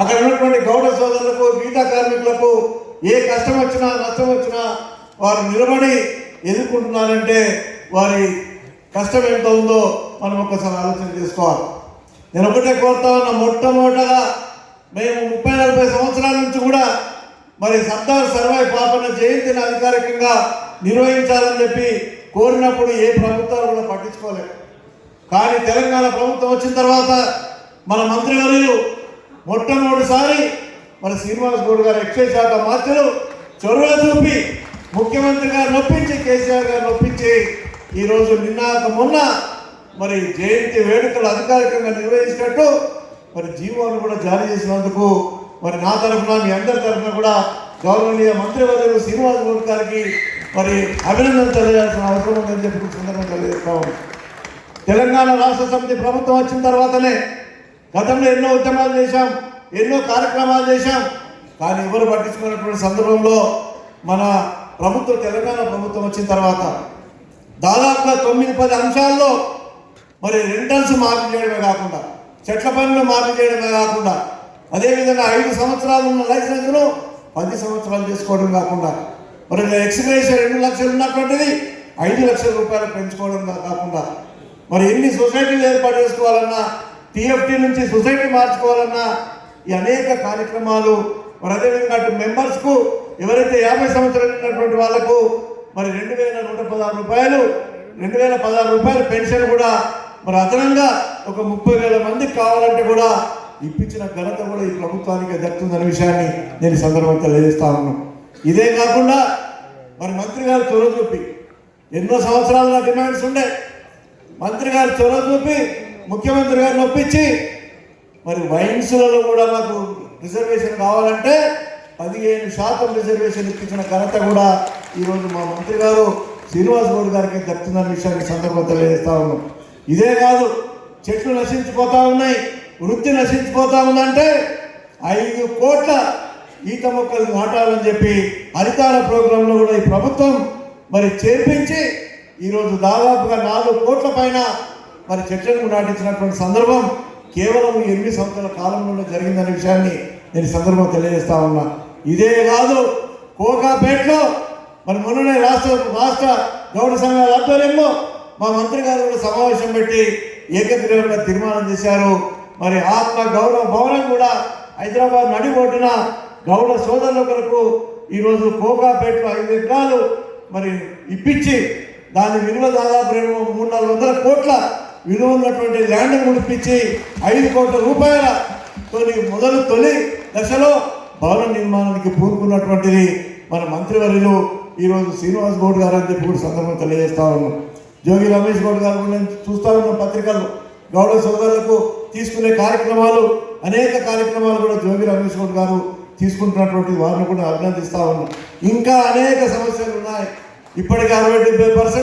అక్కడ ఉన్నటువంటి గౌడ సోదరులకు, గీతా కార్మికులకు ఏ కష్టం వచ్చినా నష్టం వచ్చినా వారు నిలబడి ఎదుర్కొంటున్నారంటే వారి కష్టం ఎంత ఉందో మనం ఒక్కసారి ఆలోచన చేసుకోవాలి. నేను ఒకటే కోరుతా ఉన్నా, మొట్టమొదటగా మేము 30-40 సంవత్సరాల నుంచి కూడా మరి సర్దార్ సర్వాయి పాపన్న జయంతిని అధికారికంగా నిర్వహించాలని చెప్పి కోరినప్పుడు ఏ ప్రభుత్వాలు కూడా పట్టించుకోలేదు. కానీ తెలంగాణ ప్రభుత్వం వచ్చిన తర్వాత మన మంత్రివర్యులు మొట్టమొదటిసారి మన శ్రీనివాస్ గౌడ్ గారు ఎక్సైజ్ శాఖ మంత్రులు చొరవ చూపి ముఖ్యమంత్రి గారు నొప్పించి, కేసీఆర్ గారు నొప్పించి ఈరోజు మొన్న మరి జయంతి వేడుకలు అధికారికంగా నిర్వహించినట్టు మరి జీవోను కూడా జారీ చేసినందుకు మరి నా తరఫున, మీ అందరి తరఫున కూడా గౌరవనీయ మంత్రివర్యులు శ్రీనివాస్ గౌడ్ గారికి మరి అభినందన తెలియాల్సిన అవసరం ఉందని చెప్పి సందర్భంగా తెలియజేస్తాము. తెలంగాణ రాష్ట్ర సమితి ప్రభుత్వం వచ్చిన తర్వాతనే గతంలో ఎన్నో ఉద్యమాలు చేశాం, ఎన్నో కార్యక్రమాలు చేశాం. కానీ ఎవరు పట్టించుకున్నటువంటి సందర్భంలో మన ప్రభుత్వం, తెలంగాణ ప్రభుత్వం వచ్చిన తర్వాత దాదాపుగా 9-10 అంశాల్లో మరి రెంటల్స్ మార్పు చేయడమే కాకుండా, చెట్ల పనులు మార్పు చేయడమే కాకుండా, అదేవిధంగా 5 సంవత్సరాలు ఉన్న లైసెన్స్ను 10 సంవత్సరాలు చేసుకోవడం కాకుండా, మరి ఎక్స్గ్రేషన్ 2 లక్షలు ఉన్నటువంటిది 5 లక్షల రూపాయలు పెంచుకోవడం కాకుండా, మరి ఎన్ని సొసైటీలు ఏర్పాటు చేసుకోవాలన్నా, టీఎఫ్టీ నుంచి సొసైటీ మార్చుకోవాలన్నా ఈ అనేక కార్యక్రమాలు, మరి అదేవిధంగా అటు మెంబర్స్కు ఎవరైతే 50 సంవత్సరాలు ఉన్నటువంటి వాళ్లకు మరి 2,116 రూపాయలు పెన్షన్ కూడా మరి అదనంగా ఒక 30,000 మందికి కావాలంటే కూడా ఇప్పించిన ఘనత కూడా ఈ ప్రభుత్వానికి దక్కుతుందనే విషయాన్ని నేను సందర్భంగా తెలియజేస్తా ఉన్నాను. ఇదే కాకుండా మరి మంత్రి గారు చొరవ చూపి, ఎన్నో సంవత్సరాల డిమాండ్స్ ఉండే, మంత్రి గారు చొరవ చూపి ముఖ్యమంత్రి గారిని ఒప్పించి మరి వైన్స్లలో కూడా మాకు రిజర్వేషన్ కావాలంటే 15% రిజర్వేషన్ ఇప్పించిన ఘనత కూడా ఈరోజు మా మంత్రి గారు శ్రీనివాస్ గౌడ్ గారికి దక్కుతుందన్న విషయాన్ని సందర్భంగా తెలియజేస్తా ఉన్నాం. ఇదే కాదు, చెట్లు నశించిపోతా ఉన్నాయి, వృత్తి నశించిపోతా ఉందంటే 5 కోట్ల ఈత మొక్కలు నాటాలని చెప్పి హరితార ప్రోగ్రాంలో కూడా ఈ ప్రభుత్వం మరి చేర్పించి ఈరోజు దాదాపుగా 4 కోట్ల పైన మరి చెట్లను నాటించినటువంటి సందర్భం కేవలం 8 సంవత్సరాల కాలంలోనే జరిగిందనే విషయాన్ని నేను సందర్భంగా తెలియజేస్తా ఉన్నా. ఇదే కాదు, కోకాపేటలో మరి మొన్ననే రాష్ట్ర గౌడ సంఘాల ఆధ్వర్యంలో మా మంత్రి గారు కూడా సమావేశం పెట్టి ఏకగ్రీవంగా తీర్మానం చేశారు. మరి ఆత్మ గౌరవ భవనం కూడా హైదరాబాద్ నడిబొడ్డున గౌడ సోదరుల కొరకు ఈరోజు కోకాపేటలో 5 ఎకరాలు మరి ఇప్పించి దాని విలువ దాదాపు 300-400 కోట్ల విలువ ఉన్నటువంటి ల్యాండ్ ముడిపించి 5 కోట్ల రూపాయల తొలి దశలో భవన నిర్మాణానికి పూనుకున్నటువంటిది మన మంత్రివర్యులు ఈరోజు శ్రీనివాస్ గౌడ్ గారు అని చెప్పి కూడా సందర్భంగా తెలియజేస్తా ఉన్నాం. జోగి రమేష్ గౌడ్ గారు నేను చూస్తూ ఉన్న పత్రికలు గౌడ సోదరులకు తీసుకునే కార్యక్రమాలు, అనేక కార్యక్రమాలు కూడా జోగి రమేష్ గౌడ్ గారు తీసుకుంటున్నటువంటి వారిని కూడా అభినందిస్తా ఉన్నాం. ఇంకా అనేక సమస్యలు ఉన్నాయి. ఇప్పటికీ 60-70%